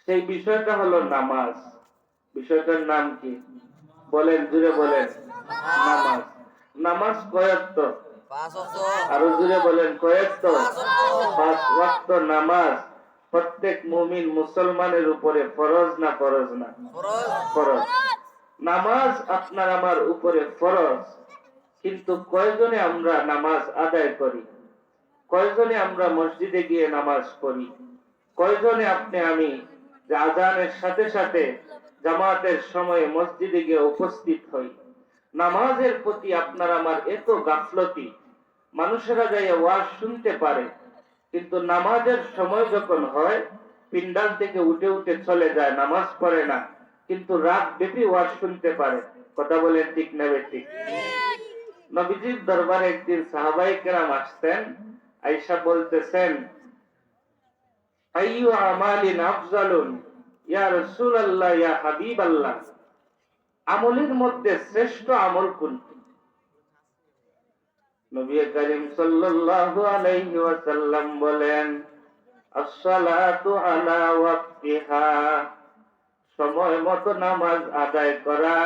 সেই বিষয়টা হলো নামাজ। বিষয়টার নাম কি বলেন, জুড়ে বলেন। নামাজ। নামাজ কয়েকত? আরো জুড়ে বলেন, কয়েকত? 5 ওয়াক্ত নামাজ প্রত্যেক মুমিন মুসলমানের উপরে ফরজ না ফরজ না? ফরজ। নামাজ আপনার আমার উপরে ফরজ, কিন্তু কয়জনে আমরা নামাজ আদায় করি? কয়জনে আমরা মসজিদে গিয়ে নামাজ পড়ি? কয়জনে আপনি আমি যে আজানের সাথে সাথে জামাতের সময়ে মসজিদে গিয়ে উপস্থিত হই? নামাজের প্রতি আপনার আমার এত গাফলতি। মানুষেরা যাই ওয়াজ শুনতে পারে, কিন্তু নামাজের সময় যখন হয় পিন্ডাল থেকে উঠে উঠে চলে যায়, নামাজ পড়ে না, কিন্তু রাত ব্যাপী ওয়াজ শুনতে পারে। কথা বলেন ঠিক না বেঠিক? নবীজির দরবারে একদিন সাহাবায়ে কেরাম আসতেন, আয়েশা বলতেছেন, আইয়ু আমালিন আফজালুন ইয়া রাসূলুল্লাহ ইয়া হাবিবাল্লাহ, আমলের মধ্যে শ্রেষ্ঠ আমল কোনটি? নবী করিম সাল্লাল্লাহু আলাইহি ওয়াসাল্লাম বলেন, আস-সালাতু আলা ওয়াক্তিহা, সময় মতো নামাজ আদায় করা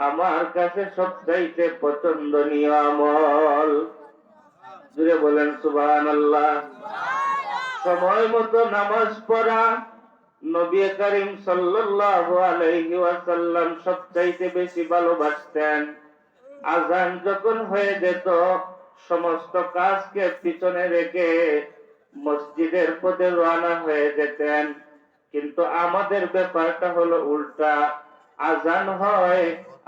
আমার কাছে সবচাইতে পছন্দনীয় আমল। জুড়ে বলেন সুবহানাল্লাহ। সময় মতো নামাজ পড়া নবী করিম সাল্লাল্লাহু আলাইহি ওয়াসাল্লাম সবচাইতে বেশি ভালোবাসতেন। আযান যখন হয়ে যেত সমস্ত কাজকে পিছনে রেখে মসজিদের পথে রওনা হয়ে যেতেন। কিন্তু আমাদের ব্যাপারটা হলো উল্টা। আযান হয়,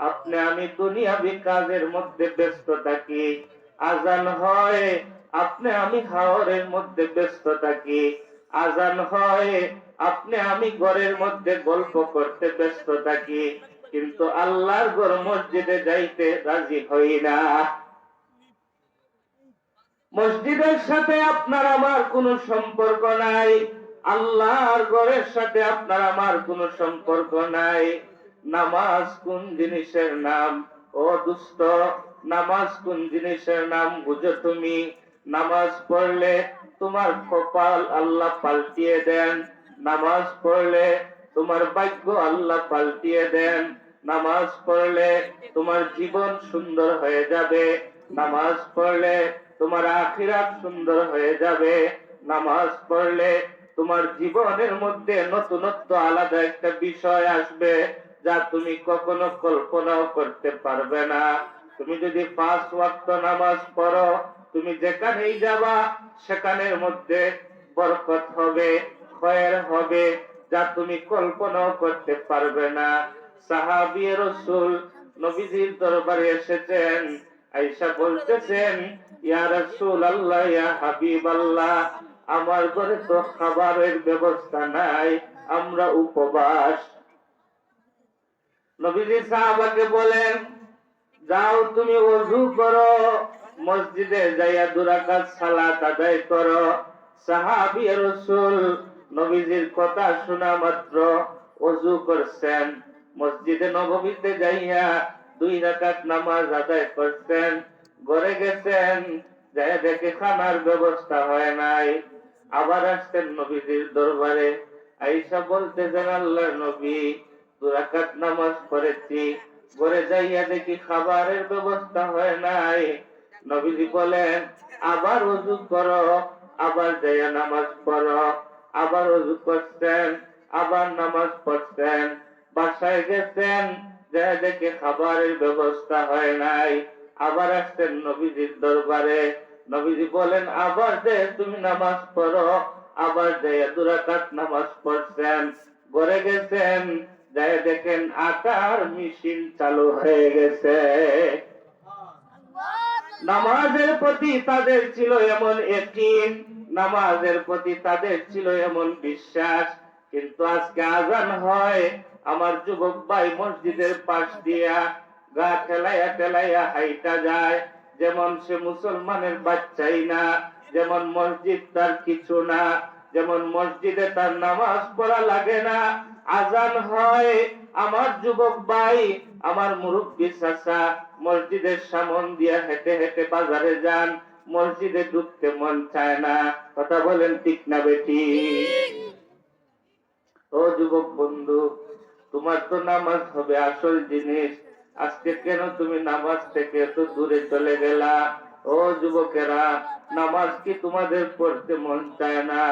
আপনি আমি দুনিয়াবি কাজের মধ্যে ব্যস্ত থাকি। আযান হয়, আপনি আমি হাওরের মধ্যে ব্যস্ত থাকি। আযান হয়, আপনি আমি ঘরের মধ্যে গল্প করতে ব্যস্ত থাকি, কিন্তু আল্লাহর ঘর মসজিদে যাইতে রাজি হই না। মসজিদের সাথে আপনার আমার কোনো সম্পর্ক নাই, আল্লাহর ঘরের সাথে আপনার আমার কোনো সম্পর্ক নাই। নামাজ কোন জিনিসের নাম? ও দুস্থ, নামাজ কোন জিনিসের নাম বুঝো তুমি? নামাজ পড়লে তোমার কপাল আল্লাহ পাল্টিয়ে দেন। নামাজ পড়লে তোমার ভাগ্য আল্লাহ পাল্টিয়ে দেন। নামাজ পড়লে তোমার জীবন সুন্দর হয়ে যাবে। নামাজ পড়লে তোমার আখিরাত সুন্দর হয়ে যাবে। নামাজ পড়লে তোমার জীবনের মধ্যে নতুনত্ব আলাদা একটা বিষয় আসবে, যা তুমি কখনো কল্পনাও করতে পারবে না। তুমি যদি 5 ওয়াক্ত নামাজ পড়ো, তুমি যেখানেই যাবা সেখানের মধ্যে বরকত হবে, খয়ের হবে, যা তুমি কল্পনাও করতে পারবে না। সাহাবী রাসূল নবীজির দরবারে এসেছেন, আয়েশা বলতেছেন, ইয়া রাসূলুল্লাহ ইয়া হাবিবাল্লাহ, আমার ঘরে তো খাবারের ব্যবস্থা নাই, আমরা উপবাস। নবীজি সাহাবাকে বলেন, যাও তুমি ওযু করো, মসজিদে যাইয়া 2 রাকাত সালাত আদায় করো। সাহাবী রাসূল নবীজির কথা শোনা মাত্র ওযু করছেন, মসজিদে নববীতে যাইয়া 2 রাকাত নামাজ আদায় করছেন। ঘরে গেছেন, যায় দেখে খানার ব্যবস্থা হয় নাই। আবার আসছেন নবীজির দরবারে। আয়েশা বলতেছেন, আল্লাহর নবী, 2 রাকাত নামাজ পড়েছি, ঘরে যাইয়া দেখি খাবারের ব্যবস্থা হয় নাই। নবীজি বলেন, আবার ওযু করো, আবার যাইয়া নামাজ পড়ো। আবার ওযু করছেন, আবার নামাজ পড়ছেন। বাসায় গেছেন, যায় দেখে খাবারের ব্যবস্থা হয় নাই। আবার আসছেন নবীজির দরবারে। নবীজি বলেন, আবার যে তুমি নামাজ পড়ো। আবার যাইয়া 2 রাকাত নামাজ পড়ছেন। ঘরে গেছেন, যায় দেখেন আটার মেশিন চালু হয়ে গেছে। নামাজের প্রতি তাদের ছিল এমন ইয়াকিন, নামাজের প্রতি তাদের ছিল এমন বিশ্বাস, কিন্তু আজকে আযান হয়, আমার যুবক ভাই মসজিদের পাশ দিয়া গা ঠেলাইয়া ঠেলাইয়া হাইটা যায়, যেমন সে মুসলমানের বাচ্চাই না, যেমন মসজিদ তার কিছু না, যেমন মসজিদে তার নামাজ পড়া লাগে না। আযান হয়, আমার যুবক ভাই, আমার মুরব্বী চাচা মসজিদের সামন দিয়া হেঁটে হেঁটে বাজারে যান, মসজিদে ঢুকতে মন চায় না। কথা বলেন ঠিক না বেঠিক? ও যুবক বন্ধু, তোমার তো নামাজ হবে আসল জিনিস, আজকে কেন তুমি নামাজ থেকে এত দূরে চলে গেলা? ও যুবকেরা, নামাজ কি তোমাদের পড়তে মন চায় না?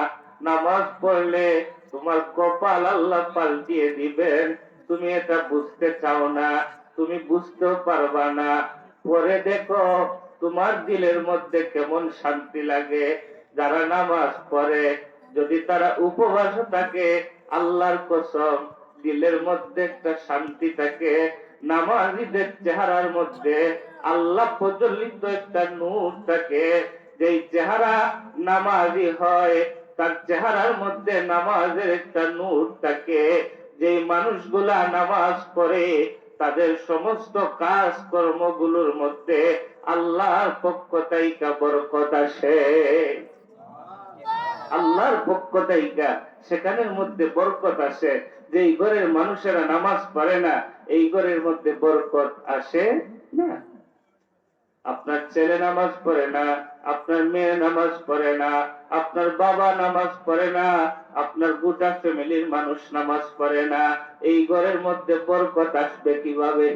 নামাজ পড়লে তোমার কপাল আল্লাহ পাল্টিয়ে দিবেন, তুমি এটা বুঝতে চাও না, তুমি বুঝতেও পারবা না। পরে দেখো তোমার দিলের মধ্যে কেমন শান্তি লাগে। যারা নামাজ পড়ে, যদি তারা উপবাস থাকে, আল্লাহর কসম দিলের মধ্যে একটা শান্তি থাকে। নামাজীদের চেহারার মধ্যে আল্লাহ প্রজ্বলিত একটা নূর থাকে। যেই চেহারা নামাজি হয়, তার চেহারার মধ্যে নামাজের একটা নূর থাকে। যেই মানুষগুলা নামাজ পড়ে, তাদের সমস্ত কাজ কর্মগুলোর মধ্যে আল্লাহর পক্ষ থেকে বরকত আসে। আল্লাহর পক্ষ থেকে সেখানের মধ্যে বরকত আসে। যেই ঘরের মানুষেরা নামাজ পড়ে না, এই ঘরের মধ্যে বরকত আসে না। আপনার ছেলে নামাজ পড়ে না, আপনার মেয়ে নামাজ পড়ে না, আপনার বাবা নামাজ পড়ে না, আপনার গোটা ফ্যামিলির মানুষ নামাজ পড়ে না, এই ঘরের মধ্যে বরকত আসবে কিভাবে?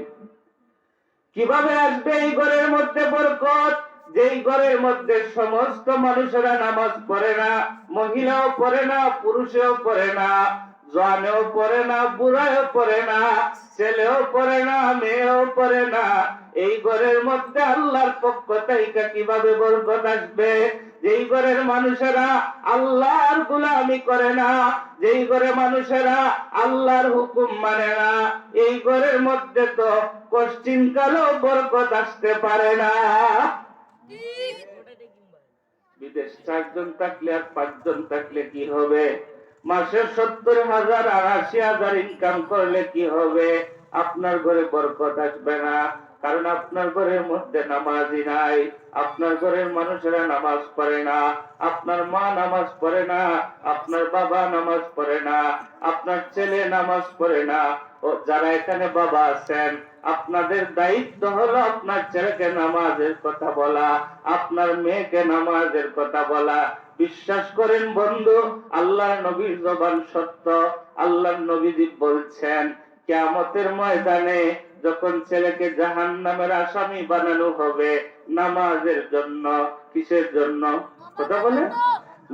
কিভাবে আসবে এই ঘরের মধ্যে বরকত? যেই ঘরের মধ্যে সমস্ত মানুষেরা নামাজ পড়ে না, মহিলাও পড়ে না, পুরুষেও পড়ে না, জওয়ানেও পড়ে না, বুড়াও পড়ে না, ছেলেও পড়ে না, মেয়েও পড়ে না, এই ঘরের মধ্যে আল্লাহর পক্ষ থেকে কিভাবে বরকত আসবে? যেই ঘরের মানুষেরা আল্লাহর গোলামি করে না, যেই ঘরে মানুষেরা আল্লাহর হুকুম মানে না, এই ঘরের মধ্যে তো কোশ্চিন কালেও বরকত আসতে পারে না। বিদেশ 4 জন থাকলে আর 5 জন থাকলে কি হবে? মাসে 70,000 আর 80,000 ইনকাম করলে কি হবে? আপনার ঘরে বরকত আসবে না, কারণ আপনার ঘরের মধ্যে নামাজই নাই। আপনার ঘরের মানুষেরা নামাজ পড়ে না, আপনার মা নামাজ পড়ে না, আপনার বাবা নামাজ পড়ে না, আপনার ছেলে নামাজ পড়ে না। ও যারা এখানে বাবা আছেন, আপনাদের দায়িত্ব হলো আপনার ছেলেকে নামাজের কথা বলা, আপনার মেয়েকে নামাজের কথা বলা। বিশ্বাস করেন বন্ধু, আল্লাহর নবীর জবান সত্য। আল্লাহর নবীজি বলছেন, কিয়ামতের ময়দানে যখন ছেলেকে জাহান্নামের আসামি বানানো হবে নামাজের জন্য, কিসের জন্য? কথা বলে,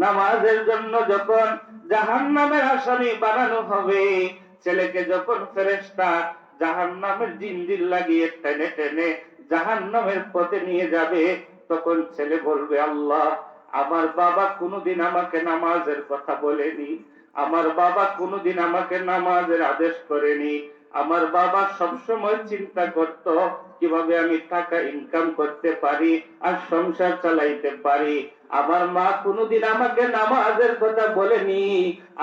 নামাজের জন্য যখন জাহান্নামের আসামি বানানো হবে, ছেলেকে যখন ফেরেশতা জাহান্নামের জিনজির লাগিয়ে টেনে টেনে জাহান্নামের পথে নিয়ে যাবে, তখন ছেলে বলবে, আল্লাহ, আমার বাবা কোনোদিন আমাকে নামাজের কথা বলেনি, আমার বাবা কোনোদিন আমাকে নামাজের আদেশ করেনি, আমার বাবা সবসময় চিন্তা করত কিভাবে আমি টাকা ইনকাম করতে পারি আর সংসার চালাইতে পারি। আমার মা কোনোদিন আমাকে নামাজের কথা বলেনি,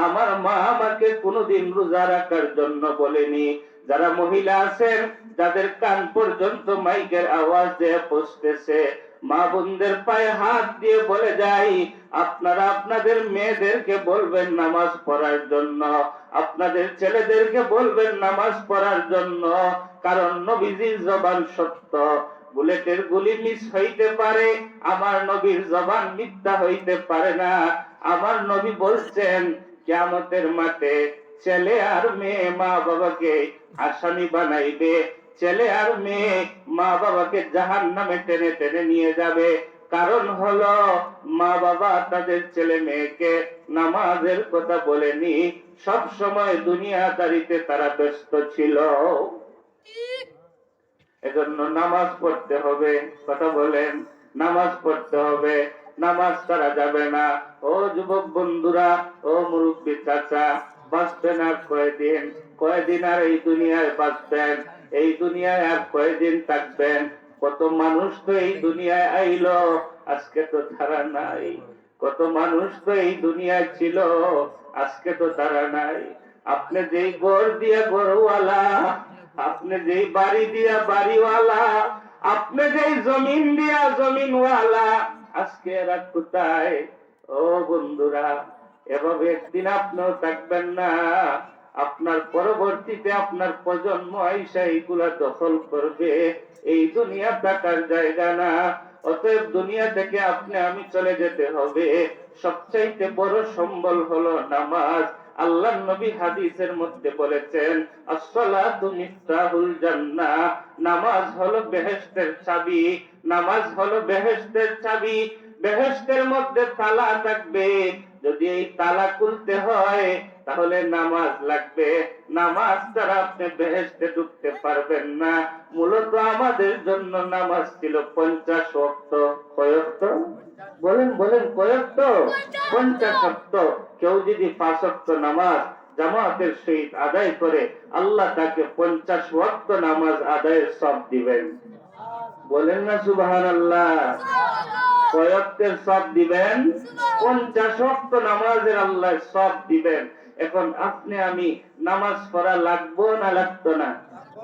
আমার মা আমাকে কোনোদিন রোজা রাখার জন্য বলেনি। যারা মহিলা আছেন, যাদের কান পর্যন্ত মাইকের আওয়াজ দিয়ে পৌঁছতেছে, মা বোনদের পায়ে হাত দিয়ে বলে যাই, আপনারা আপনাদের মেয়েদেরকে বলবেন নামাজ পড়ার জন্য, আপনাদের ছেলেদেরকে বলবেন নামাজ পড়ার জন্য, কারণ নবীজির জবান সত্য। বুলেটের গুলি মিস হইতে পারে, আমার নবীর জবান মিথ্যা হইতে পারে না। আমার নবী বলছেন, কিয়ামতের মাঠে ছেলে আর মেয়ে মা বাবাকে আসামি বানাইবে, ছেলে আর মেয়ে মা বাবাকে জাহান্নামে টেনে টেনে নিয়ে যাবে। কারণ হলো, মা বাবা তাদের ছেলে মেয়েকে নামাজের কথা বলেনি, সব সময় দুনিয়াদারিতে তারা ব্যস্ত ছিল। এজন্য নামাজ পড়তে হবে। কথা বলেন, নামাজ পড়তে হবে, নামাজ ছাড়া যাবে না। ও যুবক বন্ধুরা, ও মুরব্বী চাচা, বাঁচবেন আর কয়দিন? কয়দিন আর এই দুনিয়ায় বাঁচবেন? এই দুনিয়ায় আর কয়দিন থাকবেন? কত মানুষ তো এই দুনিয়ায় আইলো, আজকে তো তারা নাই। কত মানুষ তো এই দুনিয়ায় ছিল, আজকে তো তারা নাই। আপনি যেই ঘর দিয়া ঘরওয়ালা, আপনি যেই বাড়ি দিয়া বাড়িওয়ালা, আপনি যেই জমিন দিয়া জমিনওয়ালা, আজকে এরা কোথায়? ও বন্ধুরা, এভাবে একদিন আপনিও থাকবেন না। আপনার পরবর্তীতে আপনার প্রজন্ম আইসা এইগুলা দখল করবে। এই দুনিয়া থাকার জায়গা না। অতএব দুনিয়া থেকে আপনি আমি চলে যেতে হবে। সবচাইতে বড় সম্বল হলো নামাজ। আল্লাহর নবী হাদিসের মধ্যে বলেছেন, আসসালাতু মিফতাহুল জান্নাহ, নামাজ হলো বেহেশতের চাবি, নামাজ হলো বেহেশতের চাবি। বেহেশতের মধ্যে তালা থাকবে, যদি এই তালা খুলতে হয় তাহলে নামাজ লাগবে, নামাজ ছাড়া আপনি বেহেশতে ঢুকতে পারবেন না। মূলত আমাদের জন্য নামাজ ছিল 50 ওয়াক্ত। কয় ওয়াক্ত? বলেন বলেন, কয় ওয়াক্ত? 50 ওয়াক্ত। কেউ যদি 5 ওয়াক্ত নামাজ জামাতের সহিত আদায় করে, আল্লাহ তাকে 50 ওয়াক্ত নামাজ আদায়ের সওয়াব দিবেন। বলেন না সুবহানাল্লাহ। কয় ওয়াক্তের সওয়াব দিবেন? 50 ওয়াক্ত নামাজের আল্লাহ সওয়াব দিবেন। এখন আপনি আমি নামাজ পড়া লাগবো না লাগতো না?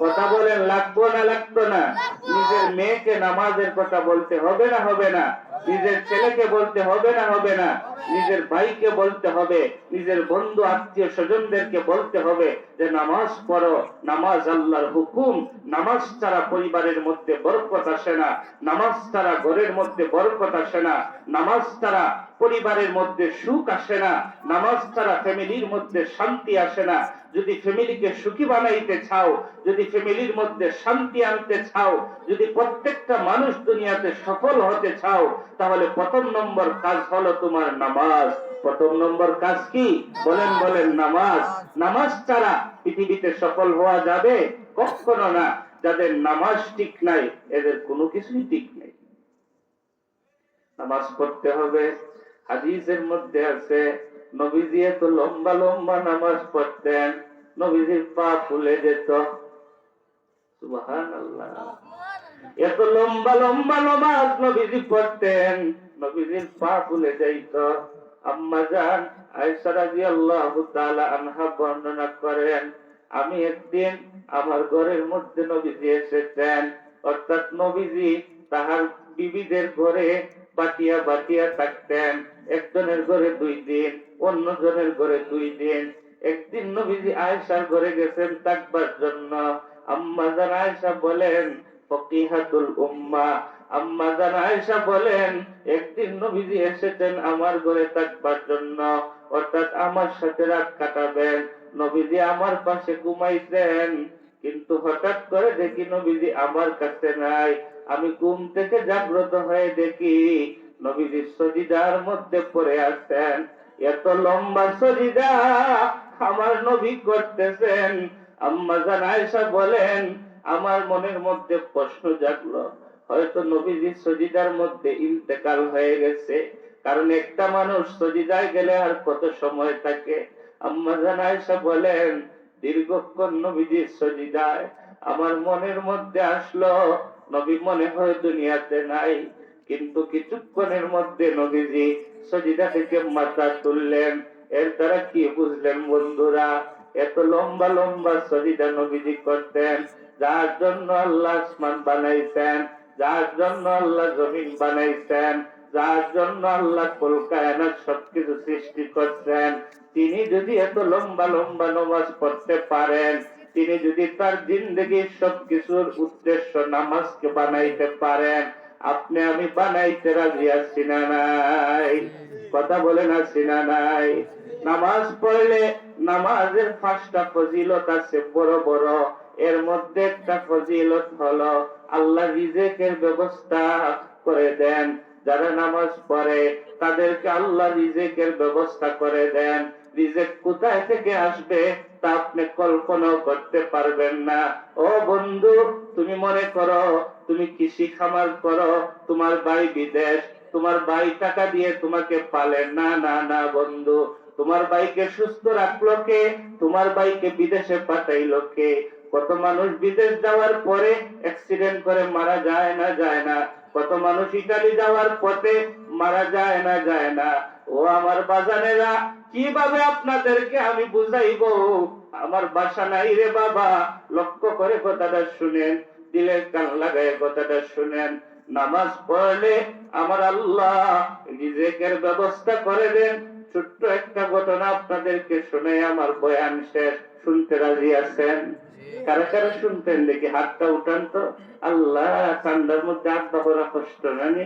কথা বলেন, লাগবো না লাগতো না? নিজের মেয়েকে নামাজের কথা বলতে হবে না হবে না? নিজের ছেলেকে বলতে হবে না হবে না? নিজের ভাইকে বলতে হবে, নিজের বন্ধু আত্মীয় স্বজনদেরকে বলতে হবে যে নামাজ পড়ো, নামাজ আল্লাহর হুকুম। নামাজ ছাড়া পরিবারের মধ্যে বরকত আসে না, নামাজ ছাড়া ঘরের মধ্যে বরকত আসে না, নামাজ ছাড়া পরিবারের মধ্যে সুখ আসে না, নামাজ ছাড়া ফ্যামিলির মধ্যে শান্তি আসে না। যদি ফ্যামিলিকে সুখী বানাইতে চাও, যদি ফ্যামিলির মধ্যে শান্তি আনতে চাও, যদি প্রত্যেকটা মানুষ দুনিয়াতে সফল হতে চাও, তাহলে প্রথম নম্বর কাজ হলো তোমার নামাজ। প্রথম নম্বর কাজ কি? বলেন বলেন, নামাজ। নামাজ ছাড়া পৃথিবীতে সফল হওয়া যাবে? কখনো না। যাদের নামাজ ঠিক নাই, এদের কোনো কিছুই ঠিক নেই। নামাজ পড়তে হবে। হাদিসের মধ্যে আছে, নবীজি এত লম্বা লম্বা নামাজ পড়তেন, নবীজির পা ফুলে যেত। সুবহানাল্লাহ। এত লম্বা লম্বা নামাজ নবীজি পড়তেন, নবীজির পা ফুলে যাইত। আম্মা জান আয়েশা রাদিয়াল্লাহু তাআলা আনহা বর্ণনা করেন, আমি একদিন আমার ঘরের মধ্যে নবীজি এসেছেন, অর্থাৎ নবীজি তাহার বিবিদের ঘরে বাটিয়া বাটিয়া থাকতেন। একজনের ঘরে 2 দিন, অন্যজনের ঘরে 2 দিন। একদিন নবীজি আয়েশার ঘরে গেছেন থাকবার জন্য। আম্মা জান আয়েশা বলেন, ফকিহাতুল উম্মাহ, আম্মা জান আয়েশা বলেন, একদিন নবীজি এসেছেন আমার ঘরে থাকবার জন্য, অর্থাৎ আমার সাথে রাত কাটাবেন। নবীজি আমার পাশে ঘুমাইছেন, কিন্তু হঠাৎ করে দেখি নবীজি আমার কাছে নাই। আমি ঘুম থেকে জাগ্রত হয়ে দেখি নবীজি সজিদার মধ্যে পড়ে আছেন। এত লম্বা সজিদা আমার নবী করতেছেন। আম্মা জান আয়েশা বলেন, আমার মনের মধ্যে প্রশ্ন জাগলো, হয়তো নবীজি সজিদার মধ্যে ইন্তেকাল হয়ে গেছে। কারণ একটা মানুষ সজিদায় গেলে আর কত সময় থাকে? আম্মা জান আয়েশা বলেন, দীর্ঘক্ষণ নবীজি সজিদায়। আমার মনের মধ্যে আসলো নবী মনে হয় দুনিয়াতে নাই। কিন্তু কিছুক্ষণের মধ্যে নবীজি সজিদা থেকে মাথা তুললেন। এর দ্বারা কি বুঝলেন বন্ধুরা? এত লম্বা লম্বা সজিদা নবীজি করতেন, যার জন্য আল্লাহ আসমান বানাইছেন, যার জন্য আল্লাহ জমিন বানাইছেন, যার জন্য আল্লাহ কুল কায়নাত সবকিছু সৃষ্টি করছেন, তিনি যদি এত লম্বা লম্বা নামাজ পড়তে পারেন, তিনি যদি তার জিন্দেগির সবকিছুর উদ্দেশ্য নামাজকে বানাইতে পারেন, আপনি আমি বানাইতে রাজি আছি না নাই? কথা বলেন, আছি না নাই? নামাজ পড়লে নামাজের 5টা ফজিলত আছে বড় বড়। এর মধ্যে একটা ফজিলত হলো আল্লাহ রিজেকের ব্যবস্থা করে দেন। যারা নামাজ পড়ে তাদেরকে আল্লাহ রিজেকের ব্যবস্থা করে দেন। রিজেক কোথায় থেকে আসবে তা আপনি কল্পনাও করতে পারবেন না। ও বন্ধু, তুমি মনে করো তুমি কৃষি খামার করো, তোমার ভাই বিদেশ, তোমার ভাই টাকা দিয়ে তোমাকে পালে না। না না বন্ধু, তোমার ভাইকে সুস্থ রাখলো কে? তোমার ভাইকে বিদেশে পাঠাইলো কে? কত মানুষ বিদেশ যাওয়ার পরে অ্যাক্সিডেন্ট করে মারা যায় না যায় না? কত মানুষ ইতালি যাওয়ার পথে মারা যায় না যায় না? ও আমার বাজানেরা, কিভাবে আপনাদেরকে আমি বুঝাইবো? আমার বাসা নাই রে বাবা। লক্ষ্য করে কথাটা শুনেন, দিলের কান লাগায় কথাটা শুনেন। নামাজ পড়লে আমার আল্লাহ রিজেকের ব্যবস্থা করে দেন। ছোট্ট একটা ঘটনা আপনাদেরকে শুনে আমার বয়ান শেষ। শুনতে রাজি আছেন? কারা কারা শুনতেন দেখি হাতটা উঠান তো। আল্লাহ, ঠান্ডার মধ্যে আটটা পড়া কষ্ট নানি,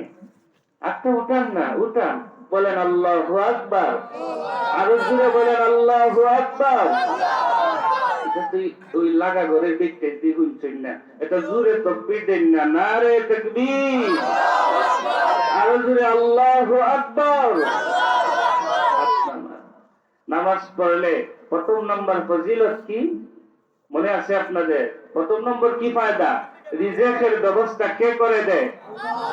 আটটা উঠান না, উঠান। বলেন আল্লাহু আকবার। আরো জোরে বলেন আল্লাহু আকবার। ওই লাগা ঘরের দিকতে দ্বিগুণ না, এটা জোরে তাকবীর দেন না, নারে তাকবীর। আরো জোরে আল্লাহু আকবার। নামাজ পড়লে প্রথম নম্বর ফজিলত কি মনে আছে আপনাদের? প্রথম নম্বর কি ফায়দা? রিজিকের ব্যবস্থা কে করে দেয়?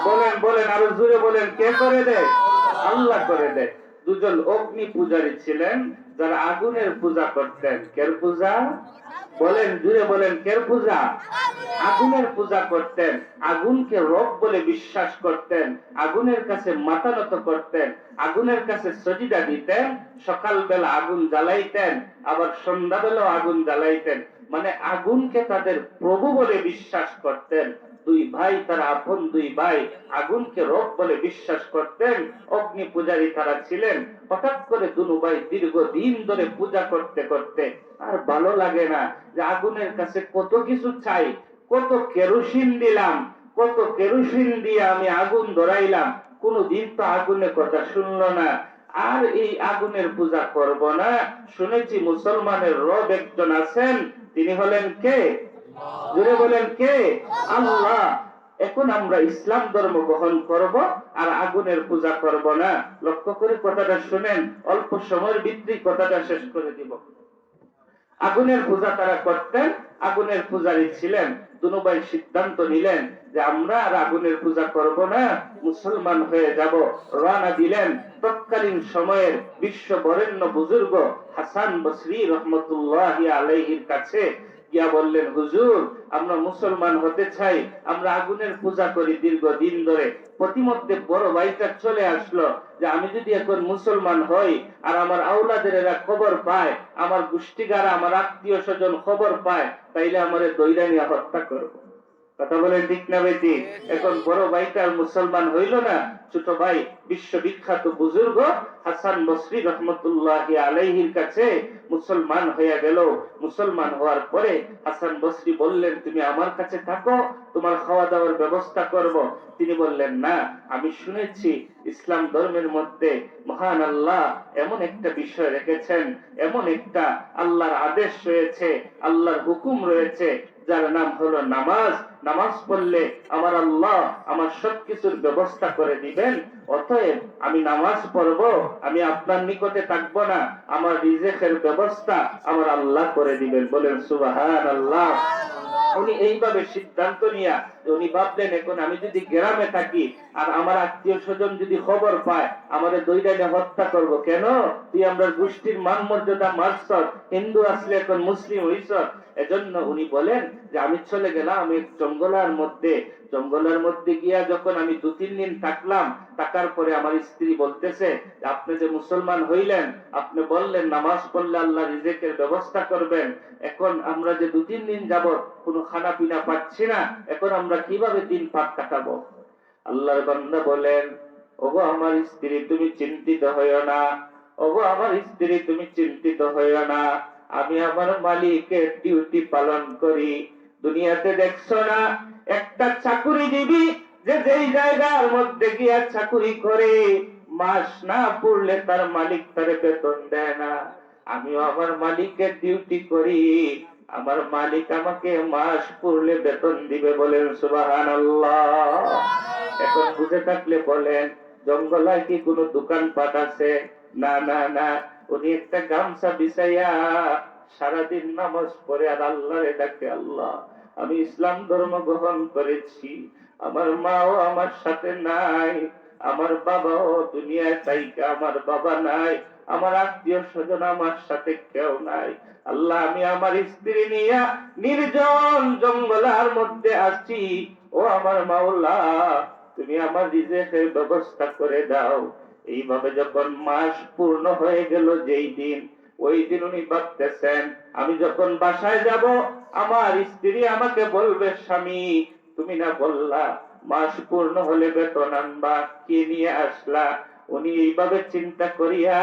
বলেন বলেন আরো জোরে বলেন, কে করে দেয়? আল্লাহ করে দেয়। দুজন অগ্নি পূজারী ছিলেন যারা আগুনের পূজা করতেন। কের পূজা? বলেন জুড়ে বলেন, কের পূজা? আগুনের পূজা করতেন। আগুনকে রব বলে বিশ্বাস করতেন, আগুনের কাছে মাথা নত করতেন, আগুনের কাছে সজিদা দিতেন। সকালবেলা আগুন জ্বালাইতেন, আবার সন্ধ্যাবেলাও আগুন জ্বালাইতেন। মানে আগুনকে তাদের প্রভু বলে বিশ্বাস করতেন। দুই ভাই, তারা আপন দুই ভাই, আগুনকে রব বলে বিশ্বাস করতেন। অগ্নি পূজারী তারা ছিলেন। হঠাৎ করে দুনু ভাই দীর্ঘদিন ধরে পূজা করতে করতে আর ভালো লাগে না যে আগুনের কাছে কত কিছু চাই, কত কেরোসিন দিলাম, কত কেরোসিন দিয়ে আমি আগুন ধরাইলাম, কোনদিন তো আগুনের কথা শুনলো না। আর এই আগুনের পূজা করব না। শুনেছি মুসলমানের রব একজন আছেন, তিনি হলেন কে? জোরে বলেন, কে? আল্লাহ। এখন আমরা ইসলাম ধর্ম গ্রহণ করব আর আগুনের পূজা করব না। লক্ষ্য করে কথাটা শুনেন, অল্প সময়ের ভিতরেই কথাটা শেষ করে দিব। আগুনের পূজা তারা করতেন, আগুনের পূজারী ছিলেন। দুনু ভাই সিদ্ধান্ত নিলেন যে আমরা আর আগুনের পূজা করব না, মুসলমান হয়ে যাব। রওনা দিলেন তৎকালীন সময়ের বিশ্ব বরেণ্য বুজুর্গ হাসান বসরি রহমতুল্লাহি আলাইহির কাছে গিয়া বললেন, হুজুর আমরা মুসলমান হতে চাই, আমরা আগুনের পূজা করি দীর্ঘদিন ধরে। প্রতিমধ্যে বড় ভাইটা চলে আসলো যে আমি যদি এখন মুসলমান হই আর আমার আওলাদের এরা খবর পায়, আমার গোষ্ঠীগারা আমার আত্মীয় স্বজন খবর পায়, তাইলে আমারে দইরা নিয়ে হত্যা করবো। কথা বলেন ঠিক না বেটি? এখন বড় ভাইটা মুসলমান হইল না, ছোট ভাই বিশ্ববিখ্যাত বুজুর্গ হাসান বসরি রহমতুল্লাহি আলাইহির কাছে মুসলমান হয়ে গেল। মুসলমান হওয়ার পরে হাসান বসরি বললেন, তুমি আমার কাছে থাকো, তোমার খাওয়া দাওয়ার ব্যবস্থা করব। তিনি বললেন, না, আমি শুনেছি ইসলাম ধর্মের মধ্যে মহান আল্লাহ এমন একটা বিষয় রেখেছেন, এমন একটা আল্লাহর আদেশ রয়েছে, আল্লাহর হুকুম রয়েছে, যার নাম হলো নামাজ। নামাজ পড়লে আমার আল্লাহ আমার সবকিছুর ব্যবস্থা করে দিবেন। অতএব আমি নামাজ পড়ব, আমি আপনার নিকটে থাকবো না, আমার রিজিকের ব্যবস্থা আমার আল্লাহ করে দিবেন। বলেন সুবহানাল্লাহ। উনি এইভাবে সিদ্ধান্ত নিয়া, উনি ভাবলেন এখন আমি যদি গ্রামে থাকি আর আমার আত্মীয় স্বজন যদি খবর পায়, আমাদের দইটাইনে হত্যা করব। কেন? তুই আমরা গোষ্ঠীর মান মর্যাদা মারছ, হিন্দু আসলে এখন মুসলিম হইছ। এজন্য উনি বলেন যে আমি চলে গেলাম, আমি জঙ্গলের মধ্যে গিয়া যখন আমি 2-3 দিন থাকলাম, থাকার পরে আমার স্ত্রী বলতেছে, আপনি যে মুসলমান হইলেন, আপনি বললেন নামাজ পড়লে আল্লাহ রিজিকের ব্যবস্থা করবেন, এখন আমরা যে 2-3 দিন যাবত কোনো খানা পিনা পাচ্ছি না, এখন আমরা কিভাবে দিন পার কাটাবো? আল্লাহর বান্দা বলেন, ওগো আমার স্ত্রী তুমি চিন্তিত হইও না, ওগো আমার স্ত্রী তুমি চিন্তিত হইও না, আমি আমার মালিকের ডিউটি পালন করি। দুনিয়াতে দেখছো না একটা চাকুরিজীবী যে যেই জায়গার মধ্যে গিয়া চাকুরি করে, মাস না পড়লে তার মালিক তারে বেতন দেয় না। আমিও আমার মালিকের ডিউটি করি, আমার মালিক আমাকে মাস পড়লে বেতন দিবে। বলেন সুবহানাল্লাহ। এখন বুঝে থাকলে বলেন, জঙ্গলায় কি কোনো দোকানপাট আছে? না না না। উনি একটা গামছা বিছাইয়া সারাদিন নামাজ পড়ে আর আল্লাহরে ডাকে, আল্লাহ আমি ইসলাম ধর্ম গ্রহণ করেছি, আমার মাও আমার সাথে নাই, আমার বাবাও দুনিয়ায় তাইকা আমার বাবা নাই, আমার আত্মীয় স্বজন আমার সাথে কেউ নাই। আল্লাহ আমি আমার স্ত্রী নিয়ে নির্জন জঙ্গলার মধ্যে আছি, ও আমার মাওলা তুমি আমার রিজিকের ব্যবস্থা করে দাও। এইভাবে যখন মাস পূর্ণ হয়ে গেল যেই দিন, ওই দিন উনি ভাবতেছেন আমি যখন বাসায় যাব আমার স্ত্রী আমাকে বলবে, স্বামী তুমি না বললা মাস পূর্ণ হলে বেতন আনবা, কি নিয়ে আসলা? উনি এইভাবে চিন্তা করিয়া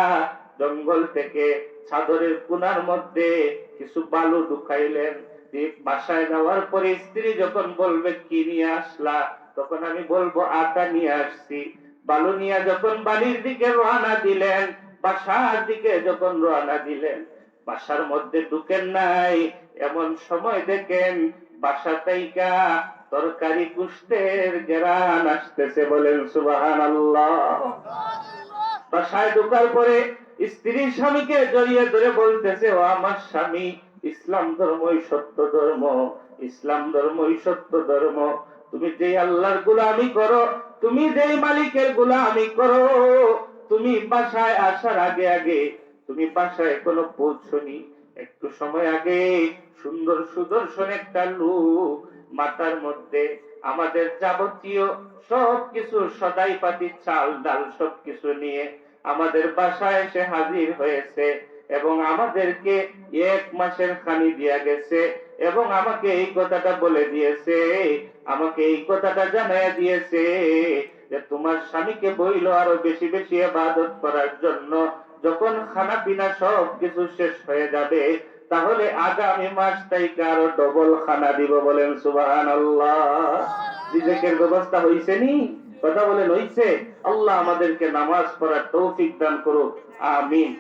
জঙ্গল থেকে চাদরের কোনার মধ্যে কিছু বালু ঢুকাইলেন। বাসায় যাওয়ার পরে স্ত্রী যখন বলবে কি নিয়ে আসলা, তখন আমি বলবো আটা নিয়ে আসছি। বালু নিয়ে যখন বাড়ির দিকে রওনা দিলেন, বাসার দিকে যখন রওনা দিলেন, বাসার মধ্যে ঢুকেন নাই, এমন সময় দেখেন বাসা থেকে তরকারি গোশতের ঘ্রাণ আসতেছে। বলেন সুবহানাল্লাহ। বাসায় ঢোকার পরে স্ত্রী স্বামীকে জড়িয়ে ধরে বলতেছে, ও আমার স্বামী, ইসলাম ধর্মই সত্য ধর্ম, ইসলাম ধর্মই সত্য ধর্ম। তুমি যেই আল্লাহর গোলামি করো, তুমি যেই মালিকের গোলামি করো, তুমি বাসায় আসার আগে আগে, তুমি বাসায় কোনো পৌঁছনি, একটু সময় আগে সুন্দর সুদর্শন একটা লোক মাথার মধ্যে আমাদের যাবতীয় সবকিছু সদাই পাতি চাল ডাল সবকিছু নিয়ে আমাদের বাসায় এসে হাজির হয়েছে এবং আমাদেরকে 1 মাসের খানি দিয়া গেছে এবং আমাকে এই কথাটা বলে দিয়েছে, আমাকে এই কথাটা জানাইয়া দিয়েছে যে তোমার স্বামীকে বইল আরো বেশি বেশি ইবাদত করার জন্য। যখন খানা পিনা সব কিছু শেষ হয়ে যাবে, তাহলে আগামী মাস থেকে আরো ডবল খানা দিব। বলেন সুবহানাল্লাহ। রিজিকের ব্যবস্থা হইছে নি? কথা বলেন হইছে? আল্লাহ আমাদেরকে নামাজ পড়ার তৌফিক দান করুক, আমিন।